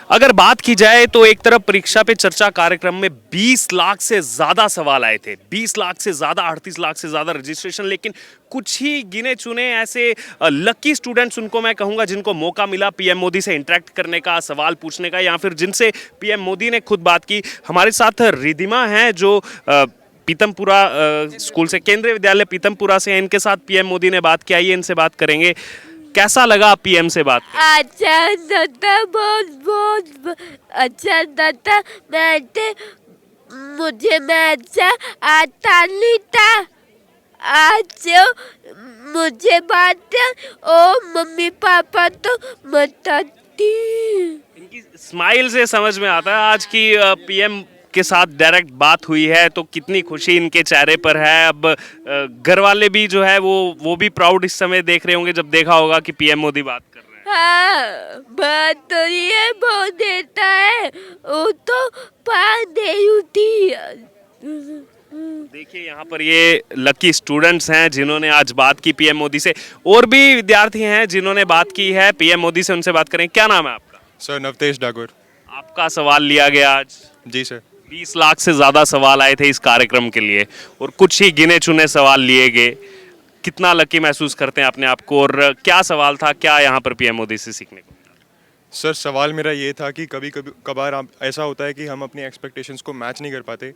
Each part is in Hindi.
अगर बात की जाए तो एक तरफ परीक्षा पे चर्चा कार्यक्रम में 20 लाख से ज्यादा सवाल आए थे, 20 लाख से ज्यादा, 38 लाख से ज्यादा रजिस्ट्रेशन, लेकिन कुछ ही गिने चुने ऐसे लकी स्टूडेंट्स, उनको मैं कहूंगा, जिनको मौका मिला पीएम मोदी से इंटरेक्ट करने का, सवाल पूछने का, या फिर जिनसे पीएम मोदी ने खुद बात की। हमारे साथ रिधिमा हैं जो पीतमपुरा स्कूल से, केंद्रीय विद्यालय पीतमपुरा से हैं। इनके साथ पीएम मोदी ने बात की, आइए इनसे बात करेंगे। कैसा लगा पीएम से बात करके? अच्छा था, बहुत बहुत अच्छा था। मैंने मुझे मैथ आता नहीं था। आज मुझे बात ओ मम्मी पापा तो बताती। इनकी स्माइल से समझ में आता है आज की पीएम के साथ डायरेक्ट बात हुई है, तो कितनी खुशी इनके चेहरे पर है। अब घर वाले भी जो है वो भी प्राउड इस समय देख रहे होंगे जब देखा होगा कि पीएम मोदी बात कर रहे हैं। हाँ, बात तो ये बहुत देता है, वो तो पा दे उठी। देखिए यहाँ पर ये लकी स्टूडेंट्स हैं जिन्होंने आज बात की पीएम मोदी से। और भी विद्यार्थी हैं जिन्होंने बात की है पीएम मोदी से, उनसे बात करें। क्या नाम है आपका? सर नवतेश डाकुर। आपका सवाल लिया गया आज? जी सर। 20 लाख से ज्यादा सवाल आए थे इस कार्यक्रम के लिए और कुछ ही गिने चुने सवाल लिए गए। कितना लकी महसूस करते हैं अपने आप को, और क्या सवाल था, क्या यहाँ पर पीएम मोदी से सीखने को? सर सवाल मेरा ये था कि कभी कभी कभार ऐसा होता है कि हम अपनी एक्सपेक्टेशंस को मैच नहीं कर पाते,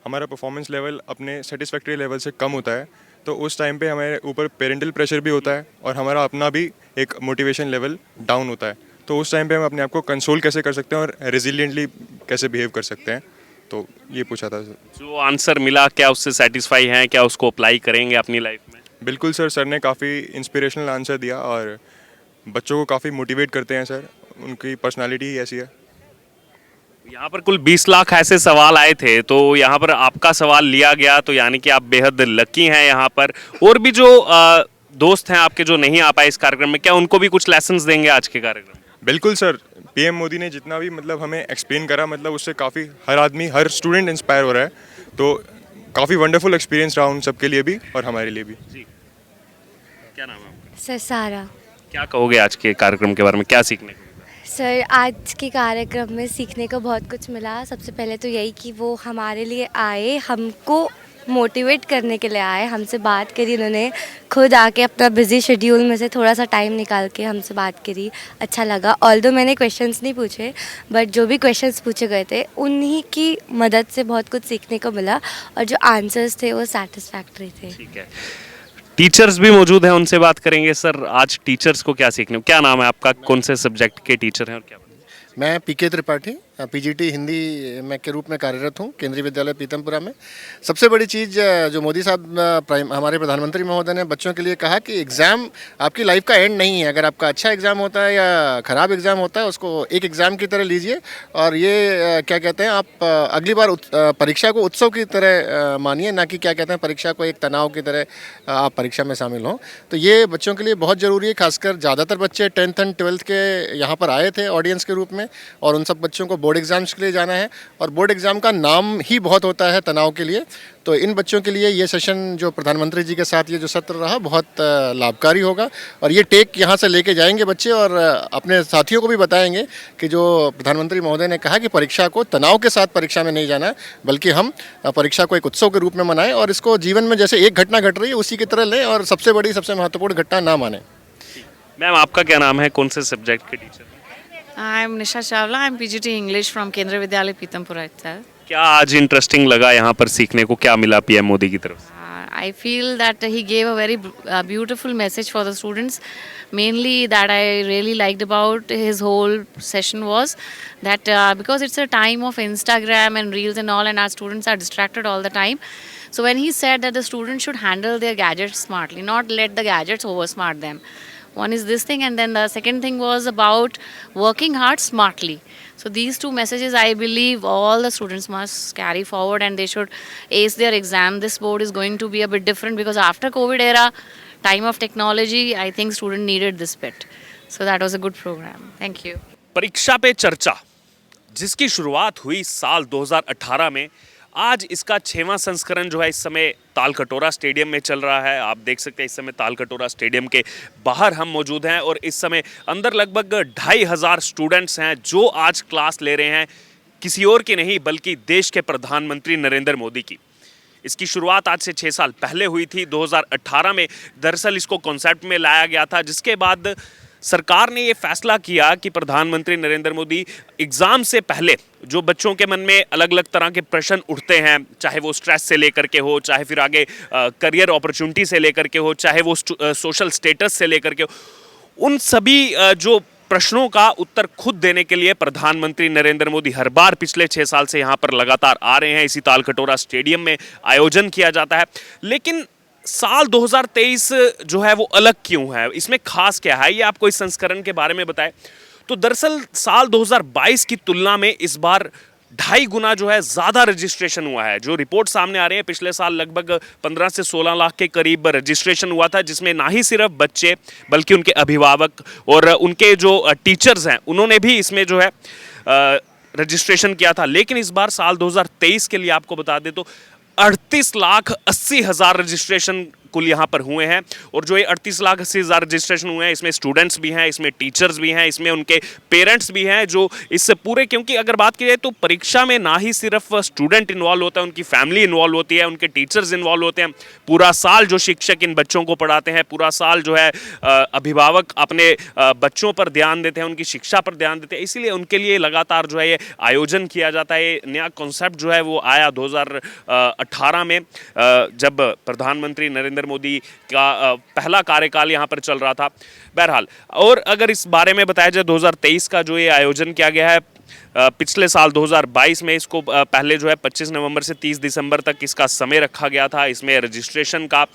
हमारा परफॉर्मेंस लेवल अपने सेटिस्फैक्ट्री लेवल से कम होता है, तो उस टाइम पे हमारे ऊपर पेरेंटल प्रेशर भी होता है और हमारा अपना भी एक मोटिवेशन लेवल डाउन होता है। तो उस टाइम पे हम अपने आप को कंसोल कैसे कर सकते हैं और रेजिलिएंटली कैसे बिहेव कर सकते हैं, तो ये पूछा था सर। जो आंसर मिला, क्या उससे सेटिस्फाई हैं? क्या उसको अप्लाई करेंगे अपनी लाइफ में? बिल्कुल सर ने काफ़ी इंस्पिरेशनल आंसर दिया और बच्चों को काफ़ी मोटिवेट करते हैं सर, उनकी पर्सनालिटी ही ऐसी है। यहाँ पर कुल 20 लाख ऐसे सवाल आए थे, तो यहाँ पर आपका सवाल लिया गया, तो यानी कि आप बेहद लकी हैं यहाँ पर। और भी जो दोस्त हैं आपके जो नहीं आ पाए इस कार्यक्रम में, क्या उनको भी कुछ लेसन्स देंगे आज के कार्यक्रम में? बिल्कुल सर, पीएम मोदी ने जितना भी मतलब हमें एक्सप्लेन करा, मतलब उससे काफ़ी हर आदमी, हर स्टूडेंट इंस्पायर हो रहा है, तो काफ़ी वंडरफुल एक्सपीरियंस रहा उन सबके लिए भी और हमारे लिए भी। जी, क्या नाम है आपका? सर सारा। क्या कहोगे आज के कार्यक्रम के बारे में, क्या सीखने को मिला? सर आज के कार्यक्रम में सीखने को बहुत कुछ मिला। सबसे पहले तो यही कि वो हमारे लिए आए, हमको मोटिवेट करने के लिए आए, हमसे बात करी उन्होंने, खुद आके अपना बिजी शेड्यूल में से थोड़ा सा टाइम निकाल के हमसे बात करी। अच्छा लगा। ऑल्दो मैंने क्वेश्चंस नहीं पूछे, बट जो भी क्वेश्चंस पूछे गए थे उन्हीं की मदद से बहुत कुछ सीखने को मिला और जो आंसर्स थे वो सेटिस्फैक्ट्री थे। ठीक है, टीचर्स भी मौजूद हैं, उनसे बात करेंगे। सर आज टीचर्स को क्या सीखने, क्या नाम है आपका, कौन से सब्जेक्ट के टीचर हैं और क्या? मैं पीके त्रिपाठी पीजीटी हिंदी में के रूप में कार्यरत हूँ केंद्रीय विद्यालय पीतमपुरा में। सबसे बड़ी चीज़ जो मोदी साहब हमारे प्रधानमंत्री महोदय ने बच्चों के लिए कहा कि एग्ज़ाम आपकी लाइफ का एंड नहीं है। अगर आपका अच्छा एग्ज़ाम होता है या ख़राब एग्ज़ाम होता है, उसको एक एग्ज़ाम की तरह लीजिए और ये क्या कहते हैं, आप अगली बार परीक्षा को उत्सव की तरह मानिए, ना कि क्या कहते हैं परीक्षा को एक तनाव की तरह आप परीक्षा में शामिल हों। तो ये बच्चों के लिए बहुत ज़रूरी है। खासकर ज़्यादातर बच्चे 10th एंड 12th के यहाँ पर आए थे ऑडियंस के रूप में, और उन सब बच्चों को बोर्ड एग्ज़ाम्स के लिए जाना है, और बोर्ड एग्ज़ाम का नाम ही बहुत होता है तनाव के लिए। तो इन बच्चों के लिए ये सेशन जो प्रधानमंत्री जी के साथ ये जो सत्र रहा बहुत लाभकारी होगा, और ये टेक यहाँ से लेके जाएंगे बच्चे और अपने साथियों को भी बताएंगे कि जो प्रधानमंत्री महोदय ने कहा कि परीक्षा को तनाव के साथ परीक्षा में नहीं जाना, बल्कि हम परीक्षा को एक उत्सव के रूप में मनाएं और इसको जीवन में जैसे एक घटना घट रही है उसी की तरह लें और सबसे बड़ी, सबसे महत्वपूर्ण घटना ना माने। मैम आपका क्या नाम है, कौन से सब्जेक्ट के teacher? I am Nisha Chawla. I am PGT English from Kendra Vidyalaya Pitampura itself. क्या आज इंटरेस्टिंग लगा यहाँ पर सीखने को, क्या मिला पीएम मोदी की तरफ से? I feel that he gave a very beautiful message for the students. Mainly that I really liked about his whole session was that because it's a time of Instagram and reels and all, and our students are distracted all the time. So when he said that the students should handle their gadgets smartly, not let the gadgets oversmart them. One is this thing, and then the second thing was about working hard smartly. So these two messages I believe all the students must carry forward, and they should ace their exam. This board is going to be a bit different because after COVID era, time of technology, I think student needed this bit. So that was a good program. Thank you. परीक्षा पे चर्चा जिसकी शुरुआत हुई साल 2018 में, आज इसका 6वां संस्करण जो है इस समय तालकटोरा स्टेडियम में चल रहा है। आप देख सकते हैं इस समय तालकटोरा स्टेडियम के बाहर हम मौजूद हैं और इस समय अंदर लगभग 2500 स्टूडेंट्स हैं जो आज क्लास ले रहे हैं, किसी और की नहीं बल्कि देश के प्रधानमंत्री नरेंद्र मोदी की। इसकी शुरुआत आज से 6 साल पहले हुई थी। 2018 में दरअसल इसको कॉन्सेप्ट में लाया गया था, जिसके बाद सरकार ने ये फैसला किया कि प्रधानमंत्री नरेंद्र मोदी एग्ज़ाम से पहले जो बच्चों के मन में अलग अलग तरह के प्रश्न उठते हैं, चाहे वो स्ट्रेस से लेकर के हो, चाहे फिर आगे करियर अपॉर्चुनिटी से लेकर के हो, चाहे वो सोशल स्टेटस से लेकर के हो, उन सभी जो प्रश्नों का उत्तर खुद देने के लिए प्रधानमंत्री नरेंद्र मोदी हर बार पिछले 6 साल से यहाँ पर लगातार आ रहे हैं। इसी तालकटोरा स्टेडियम में आयोजन किया जाता है। लेकिन साल 2023 जो है वो अलग क्यों है, इसमें खास क्या है, ये आपको इस संस्करण के बारे में बताएं। तो दरअसल साल 2022 की तुलना में इस बार 2.5 गुना जो है ज़्यादा रजिस्ट्रेशन हुआ है। जो रिपोर्ट सामने आ रहे हैं, पिछले साल लगभग 15 से 16 लाख के करीब रजिस्ट्रेशन हुआ था, जिसमें ना ही सिर्फ बच्चे बल्कि उनके अभिभावक और उनके जो टीचर्स हैं उन्होंने भी इसमें जो है रजिस्ट्रेशन किया था। लेकिन इस बार साल 2023 के लिए आपको बता दें तो 38,80,000 रजिस्ट्रेशन कुल यहाँ पर हुए हैं। और जो ये 38,80,000 रजिस्ट्रेशन हुए हैं, इसमें स्टूडेंट्स भी हैं, इसमें टीचर्स भी हैं, इसमें उनके पेरेंट्स भी हैं जो इससे पूरे, क्योंकि अगर बात की जाए तो परीक्षा में ना ही सिर्फ स्टूडेंट इन्वॉल्व होता है, उनकी फैमिली इन्वॉल्व होती है, उनके टीचर्स इन्वॉल्व होते हैं। पूरा साल जो शिक्षक इन बच्चों को पढ़ाते हैं, पूरा साल जो है अभिभावक अपने बच्चों पर ध्यान देते हैं, उनकी शिक्षा पर ध्यान देते हैं। इसीलिए उनके लिए लगातार जो है ये आयोजन किया जाता है। ये नया कॉन्सेप्ट जो है वो आया 2018 में, जब प्रधानमंत्री नरेंद्र मोदी का पहला कार्यकाल यहां पर चल रहा था। बहरहाल, और अगर इस बारे में बताया जाए 2023 का जो ये आयोजन किया गया है, पिछले साल 2022 में इसको पहले जो है 25 नवंबर से 30 दिसंबर तक इसका समय रखा गया था इसमें रजिस्ट्रेशन का।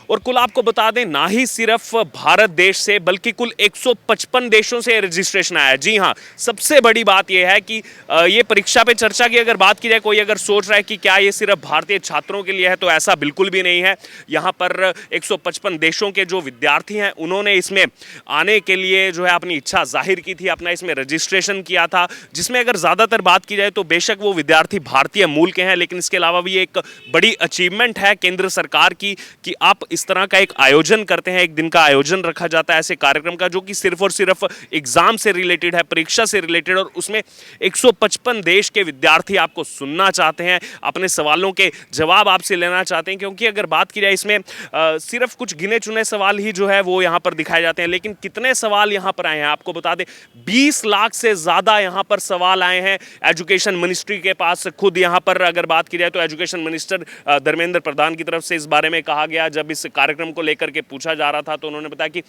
और कुल आपको बता दें, ना ही सिर्फ भारत देश से बल्कि कुल 155 देशों से रजिस्ट्रेशन आया है। जी हाँ, सबसे बड़ी बात यह है कि ये परीक्षा पे चर्चा की अगर बात की जाए, कोई अगर सोच रहा है कि क्या ये सिर्फ भारतीय छात्रों के लिए है, तो ऐसा बिल्कुल भी नहीं है। यहाँ पर 155 देशों के जो विद्यार्थी हैं उन्होंने इसमें आने के लिए जो है अपनी इच्छा जाहिर की थी, अपना इसमें रजिस्ट्रेशन किया था, जिसमें अगर ज़्यादातर बात की जाए तो बेशक वो विद्यार्थी भारतीय मूल के हैं, लेकिन इसके अलावा भी एक बड़ी अचीवमेंट है केंद्र सरकार की कि आप इस तरह का एक आयोजन करते हैं, एक दिन का आयोजन रखा जाता है ऐसे कार्यक्रम का, जो कि सिर्फ और सिर्फ एग्जाम से रिलेटेड है, परीक्षा से रिलेटेड, और उसमें 155 देश के विद्यार्थी आपको सुनना चाहते हैं, अपने सवालों के जवाब आपसे लेना चाहते हैं। क्योंकि अगर बात की जाए इसमें सिर्फ कुछ गिने चुने सवाल ही जो है वो यहाँ पर दिखाए जाते हैं, लेकिन कितने सवाल यहाँ पर आए हैं आपको बता दें, 20 लाख से ज़्यादा यहाँ पर सवाल आए हैं एजुकेशन मिनिस्ट्री के पास। खुद यहाँ पर अगर बात की जाए तो एजुकेशन मिनिस्टर धर्मेंद्र प्रधान की तरफ से इस बारे में कहा गया, जब इस कार्यक्रम को लेकर के पूछा जा रहा था तो उन्होंने बताया कि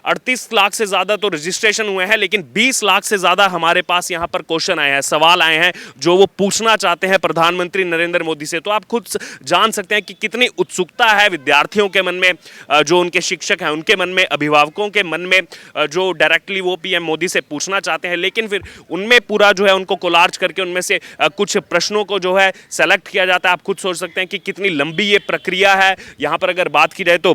38 लाख से ज़्यादा तो रजिस्ट्रेशन हुए हैं, लेकिन 20 लाख से ज़्यादा हमारे पास यहाँ पर क्वेश्चन आए हैं, सवाल आए हैं जो वो पूछना चाहते हैं प्रधानमंत्री नरेंद्र मोदी से। तो आप खुद जान सकते हैं कि कितनी उत्सुकता है विद्यार्थियों के मन में, जो उनके शिक्षक हैं उनके मन में, अभिभावकों के मन में, जो डायरेक्टली वो पीएम मोदी से पूछना चाहते हैं। लेकिन फिर उनमें पूरा जो है उनको कोलाज करके उनमें से कुछ प्रश्नों को जो है सेलेक्ट किया जाता है। आप खुद सोच सकते हैं कि कितनी लंबी ये प्रक्रिया है। यहाँ पर अगर बात की जाए तो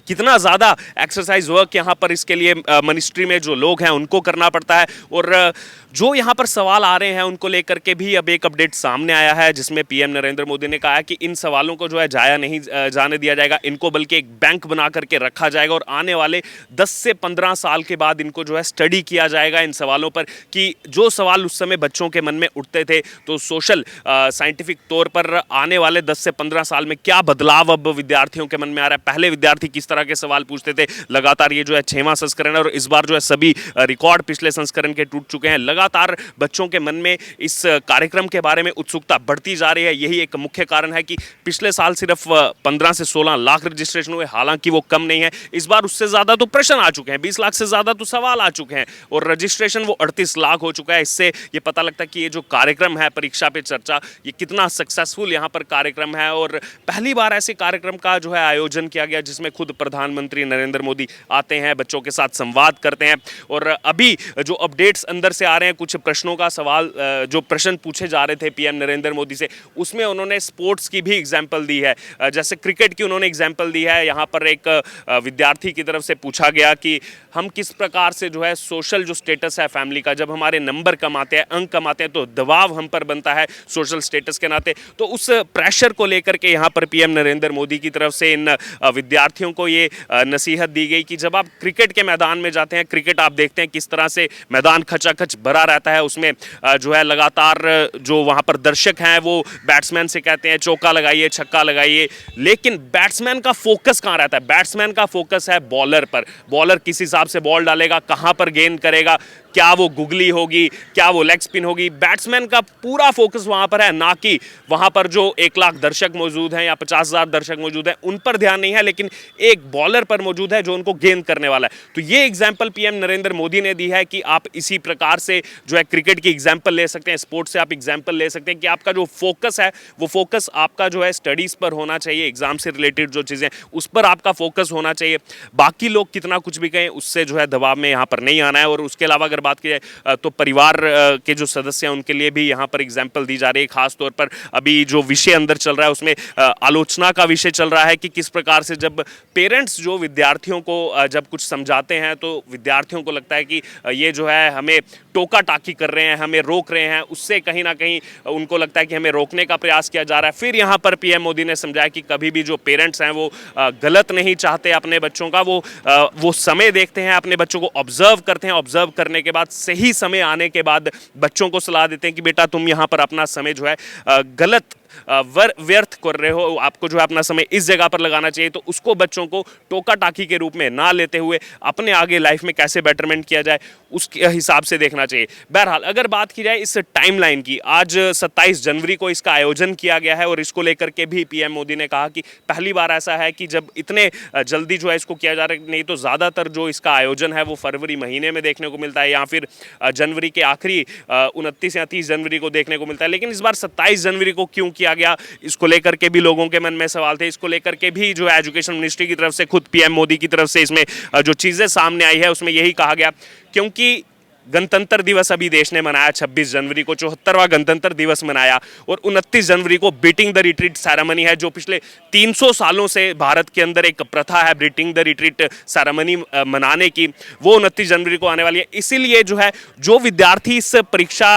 कितना ज़्यादा एक्सरसाइज वर्क यहाँ पर इसके लिए मिनिस्ट्री में जो लोग हैं उनको करना पड़ता है। और जो यहाँ पर सवाल आ रहे हैं उनको लेकर के भी अब एक अपडेट सामने आया है, जिसमें पीएम नरेंद्र मोदी ने कहा है कि इन सवालों को जो है जाया नहीं जाने दिया जाएगा, इनको बल्कि एक बैंक बना करके रखा जाएगा और आने वाले 10 से 15 साल के बाद इनको जो है स्टडी किया जाएगा इन सवालों पर, कि जो सवाल उस समय बच्चों के मन में उठते थे तो सोशल साइंटिफिक तौर पर आने वाले 10 से 15 साल में क्या बदलाव अब विद्यार्थियों के मन में आ रहा है। पहले विद्यार्थी किस तरह के सवाल पूछते थे, लगातार ये जो है 6वां संस्करण है और इस बार जो है सभी रिकॉर्ड पिछले संस्करण के टूट चुके हैं। लगातार बच्चों के मन में इस कार्यक्रम के बारे में उत्सुकता बढ़ती जा रही है। यही एक मुख्य कारण है कि पिछले साल सिर्फ 15 से 16 लाख रजिस्ट्रेशन हुए, हालांकि वो कम नहीं है। इस बार उससे ज़्यादा तो प्रश्न आ चुके हैं, 20 लाख से ज़्यादा तो सवाल आ चुके हैं और रजिस्ट्रेशन वो 38 लाख हो चुका है। इससे ये पता लगता है कि ये जो कार्यक्रम है परीक्षा पे चर्चा, ये कितना सक्सेसफुल यहाँ पर कार्यक्रम है। और पहली बार ऐसे कार्यक्रम का जो है आयोजन किया गया जिसमें खुद प्रधानमंत्री नरेंद्र मोदी आते हैं, बच्चों के साथ संवाद करते हैं। और अभी जो अपडेट्स अंदर से आ रहे हैं, कुछ प्रश्नों का सवाल जो प्रश्न पूछे जा रहे थे पीएम नरेंद्र मोदी से, उसमें उन्होंने स्पोर्ट्स की भी एग्जाम्पल दी है। जैसे क्रिकेट की उन्होंने एग्जाम्पल दी है। यहाँ पर एक विद्यार्थी की तरफ से पूछा गया कि हम किस प्रकार से जो है सोशल जो स्टेटस है फैमिली का, जब हमारे नंबर कम आते हैं, अंक कम आते हैं, तो दबाव हम पर बनता है सोशल स्टेटस के नाते। तो उस प्रेशर को लेकर के यहाँ पर पीएम नरेंद्र मोदी की तरफ से इन विद्यार्थियों को ये नसीहत दी गई कि जब आप क्रिकेट के मैदान में जाते हैं, क्रिकेट आप देखते हैं किस तरह से मैदान खचाखच भरा रहता है, उसमें जो है लगातार जो वहाँ पर दर्शक हैं वो बैट्समैन से कहते हैं चौका लगाइए, छक्का लगाइए, लेकिन बैट्समैन का फोकस कहाँ रहता है? बैट्समैन का फोकस है बॉलर पर। बॉलर किस हिसाब से बॉल डालेगा, कहाँ पर गेंद करेगा, क्या वो गुगली होगी, क्या वो लेग स्पिन होगी, बैट्समैन का पूरा फोकस वहाँ पर है, ना कि वहाँ पर जो 1 लाख दर्शक मौजूद हैं या 50,000 दर्शक मौजूद हैं उन पर ध्यान नहीं है, लेकिन एक बॉलर पर मौजूद है जो उनको गेंद करने वाला है। तो ये एग्जाम्पल पीएम नरेंद्र मोदी ने दी है कि आप इसी प्रकार से जो है क्रिकेट की एग्जाम्पल ले सकते हैं, स्पोर्ट्स से आप एग्जाम्पल ले सकते हैं कि आपका जो फोकस है वो फोकस आपका जो है स्टडीज़ पर होना चाहिए, एग्जाम से रिलेटेड जो चीज़ें उस पर आपका फोकस होना चाहिए। बाकी लोग कितना कुछ भी कहें उससे जो है दबाव में यहाँ पर नहीं आना है। और उसके अलावा अगर बात की जाए तो परिवार के जो सदस्य हैं उनके लिए भी यहाँ पर एग्जाम्पल दी जा रही है। खास तौर पर अभी जो विषय अंदर चल रहा है उसमें आलोचना का विषय चल रहा है कि किस प्रकार से जब पेरेंट्स जो विद्यार्थियों को जब कुछ समझाते हैं तो विद्यार्थियों को लगता है कि ये जो है हमें टोका टाकी कर रहे हैं, हमें रोक रहे हैं, उससे कहीं ना कहीं उनको लगता है कि हमें रोकने का प्रयास किया जा रहा है। फिर यहाँ पर पीएम मोदी ने समझाया कि कभी भी जो पेरेंट्स हैं वो गलत नहीं चाहते अपने बच्चों का, वो समय देखते हैं, अपने बच्चों को ऑब्जर्व करते हैं, ऑब्जर्व करने के बाद सही समय आने के बाद बच्चों को सलाह देते हैं कि बेटा तुम यहाँ पर अपना समय जो है गलत व्यर्थ कर रहे हो, आपको जो है अपना समय इस जगह पर लगाना चाहिए। तो उसको बच्चों को टोका टाकी के रूप में ना लेते हुए अपने आगे लाइफ में कैसे बेटरमेंट किया जाए उसके हिसाब से देखना चाहिए। बहरहाल अगर बात की जाए इस टाइमलाइन की, आज 27 जनवरी को इसका आयोजन किया गया है और इसको लेकर के भी पीएम मोदी ने कहा कि पहली बार ऐसा है कि जब इतने जल्दी जो है इसको किया जा रहा है, नहीं तो ज़्यादातर जो इसका आयोजन है वो फरवरी महीने में देखने को मिलता है या फिर जनवरी के आखिरी 29 या 30 जनवरी को देखने को मिलता है। लेकिन इस बार 27 जनवरी को क्यों किया गया, इसको लेकर के भी लोगों के मन में सवाल थे। इसको लेकर के भी जो एजुकेशन मिनिस्ट्री की तरफ से खुद पीएम मोदी की तरफ से इसमें जो चीज़ें सामने आई है उसमें यही कहा गया, क्योंकि गणतंत्र दिवस अभी देश ने मनाया 26 जनवरी को, 74वां गणतंत्र दिवस मनाया, और 29 जनवरी को बीटिंग द रिट्रीट सेरेमनी है जो पिछले 300 सालों से भारत के अंदर एक प्रथा है बीटिंग द रिट्रीट सेरेमनी मनाने की, वो 29 जनवरी को आने वाली है। इसीलिए जो है जो विद्यार्थी इस परीक्षा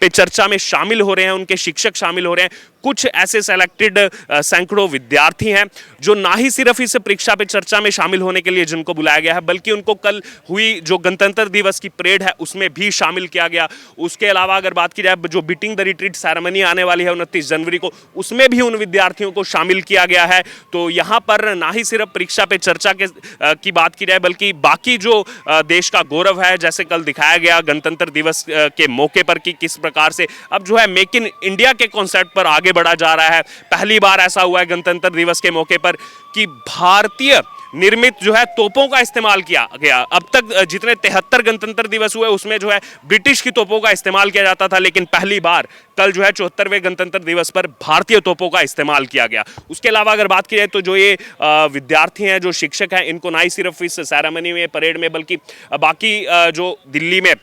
पे चर्चा में शामिल हो रहे हैं, उनके शिक्षक शामिल हो रहे हैं, कुछ ऐसे सेलेक्टेड सैकड़ों विद्यार्थी हैं जो ना ही सिर्फ इस परीक्षा पे चर्चा में शामिल होने के लिए जिनको बुलाया गया है, बल्कि उनको कल हुई जो गणतंत्र दिवस की परेड है उसमें भी शामिल किया गया। उसके अलावा अगर बात की जाए जो बीटिंग द रिट्रीट सेरेमनी आने वाली है 29 जनवरी को, उसमें भी उन विद्यार्थियों को शामिल किया गया है। तो यहाँ पर ना ही सिर्फ परीक्षा पे चर्चा की बात की जाए, बल्कि बाकी जो देश का गौरव है, जैसे कल दिखाया गया गणतंत्र दिवस के मौके पर कि किस प्रकार से अब जो है मेक इन इंडिया के कॉन्सेप्ट पर आगे बढ़ा जा रहा है। पहली बार ऐसा हुआ है गणतंत्र दिवस के मौके पर कि भारतीय निर्मित जो है तोपों का इस्तेमाल किया गया। अब तक जितने 73 गणतंत्र दिवस हुए उसमें जो है ब्रिटिश की तोपों का इस्तेमाल किया जाता था, लेकिन पहली बार कल जो है 74वें गणतंत्र दिवस पर भारतीय तोपों का इस्तेमाल किया गया। उसके अलावा अगर बात की जाए तो जो ये विद्यार्थी हैं, जो शिक्षक हैं, इनको ना ही सिर्फ इस सेरेमनी में, परेड में, बल्कि बाकी जो दिल्ली में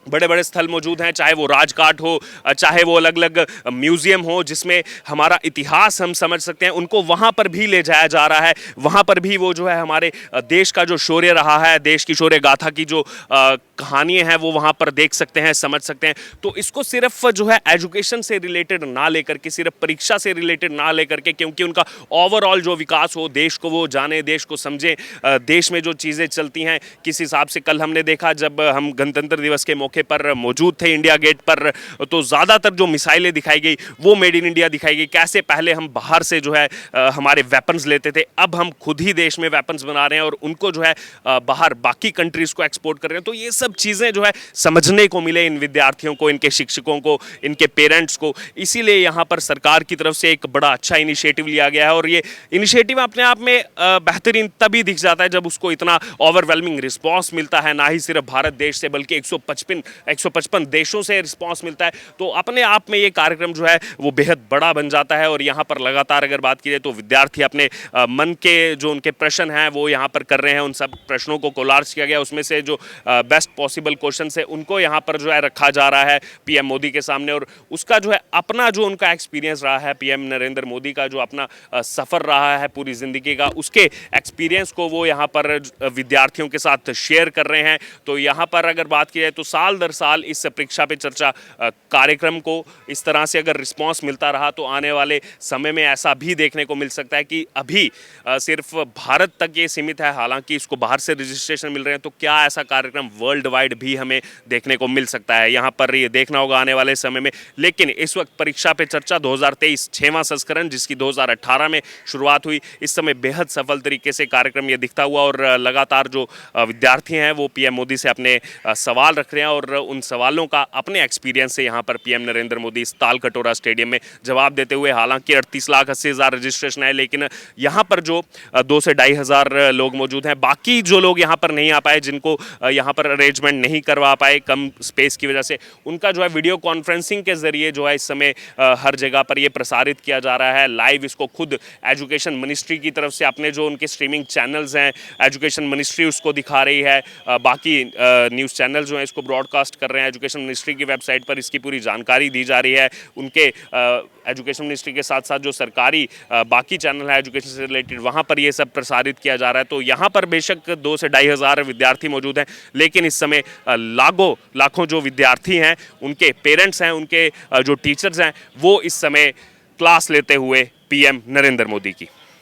बड़े बड़े स्थल मौजूद हैं, चाहे वो राजघाट हो, चाहे वो अलग अलग म्यूज़ियम हो जिसमें हमारा इतिहास हम समझ सकते हैं, उनको वहाँ पर भी ले जाया जा रहा है। वहाँ पर भी वो जो है हमारे देश का जो शौर्य रहा है, देश की शौर्य गाथा की जो कहानियाँ हैं वो वहाँ पर देख सकते हैं, समझ सकते हैं। तो इसको सिर्फ जो है एजुकेशन से रिलेटेड ना लेकर के, सिर्फ परीक्षा से रिलेटेड ना लेकर के, क्योंकि उनका ओवरऑल जो विकास हो, देश को वो जाने, देश को समझें, देश में जो चीज़ें चलती हैं किस हिसाब से। कल हमने देखा जब हम गणतंत्र दिवस के मौके पर मौजूद थे इंडिया गेट पर, तो ज़्यादातर जो मिसाइलें दिखाई गई वो मेड इन इंडिया दिखाई गई। कैसे पहले हम बाहर से जो है हमारे वेपन्स लेते थे, अब हम खुद ही देश में वेपन्स बना रहे हैं और उनको जो है बाहर बाकी कंट्रीज़ को एक्सपोर्ट कर रहे हैं। तो ये सब चीज़ें जो है समझने को मिले इन विद्यार्थियों को, इनके शिक्षकों को, इनके पेरेंट्स को। इसीलिए यहाँ पर सरकार की तरफ से एक बड़ा अच्छा इनिशिएटिव लिया गया है, और ये इनिशिएटिव अपने आप में बेहतरीन तभी दिख जाता है जब उसको इतना ओवरवेलमिंग रिस्पॉन्स मिलता है, ना ही सिर्फ भारत देश से बल्कि 155 155 देशों से रिस्पांस मिलता है। तो अपने आप में ये कार्यक्रम जो है वो बेहद बड़ा बन जाता है और यहाँ पर लगातार अगर बात की जाए तो विद्यार्थी अपने मन के जो उनके प्रश्न हैं वो यहाँ पर कर रहे हैं। उन सब प्रश्नों को कोलार्ज किया गया, उसमें से जो बेस्ट पॉसिबल क्वेश्चन है उनको यहाँ पर जो है रखा जा रहा है पीएम मोदी के सामने। और उसका जो है अपना जो उनका एक्सपीरियंस रहा है, पीएम नरेंद्र मोदी का जो अपना सफ़र रहा है पूरी ज़िंदगी का, उसके एक्सपीरियंस को वो यहाँ पर विद्यार्थियों के साथ शेयर कर रहे हैं। तो यहाँ पर अगर बात की जाए तो साल दर साल इस परीक्षा पे चर्चा कार्यक्रम को इस तरह से अगर रिस्पांस मिलता रहा तो आने वाले समय में ऐसा भी देखने को मिल सकता है कि अभी सिर्फ भारत तक ये सीमित है, हालांकि इसको बाहर से रजिस्ट्रेशन मिल रहे हैं, तो क्या ऐसा कार्यक्रम वर्ल्ड वाइड भी हमें देखने को मिल सकता है, यहाँ पर ये देखना होगा आने वाले समय में। लेकिन इस वक्त परीक्षा पे चर्चा 2023 6वां संस्करण, जिसकी 2018 में शुरुआत हुई, इस समय बेहद सफल तरीके से कार्यक्रम ये दिखता हुआ और लगातार जो विद्यार्थी हैं वो पीएम मोदी से अपने सवाल रख रहे हैं और उन सवालों का अपने एक्सपीरियंस से यहाँ पर पीएम नरेंद्र मोदी इस तालकटोरा स्टेडियम में जवाब देते हुए, हालांकि 38,80,000 रजिस्ट्रेशन है, लेकिन यहाँ पर जो 2 से 2,500 लोग मौजूद हैं। बाकी जो लोग यहाँ पर नहीं आ पाए, जिनको यहाँ पर अरेंजमेंट नहीं करवा पाए कम स्पेस की वजह से, उनका जो है वीडियो कॉन्फ्रेंसिंग के जरिए जो है इस समय हर जगह पर ये प्रसारित किया जा रहा है लाइव। इसको खुद एजुकेशन मिनिस्ट्री की तरफ से अपने जो उनके स्ट्रीमिंग चैनल्स हैं, एजुकेशन मिनिस्ट्री उसको दिखा रही है, बाकी न्यूज़ चैनल जो हैं इसको ब्रॉडकास्ट कर रहे हैं। एजुकेशन मिनिस्ट्री की वेबसाइट पर इसकी पूरी जानकारी दी जा रही है। उनके एजुकेशन मिनिस्ट्री के साथ साथ जो सरकारी बाकी चैनल है एजुकेशन से रिलेटेड, वहाँ पर ये सब प्रसारित किया जा रहा है। तो यहाँ पर बेशक 2 से 2,500 विद्यार्थी मौजूद हैं, लेकिन इस समय लाखों जो विद्यार्थी हैं, उनके पेरेंट्स हैं, उनके जो टीचर्स हैं, वो इस समय क्लास लेते हुए पीएम नरेंद्र मोदी की।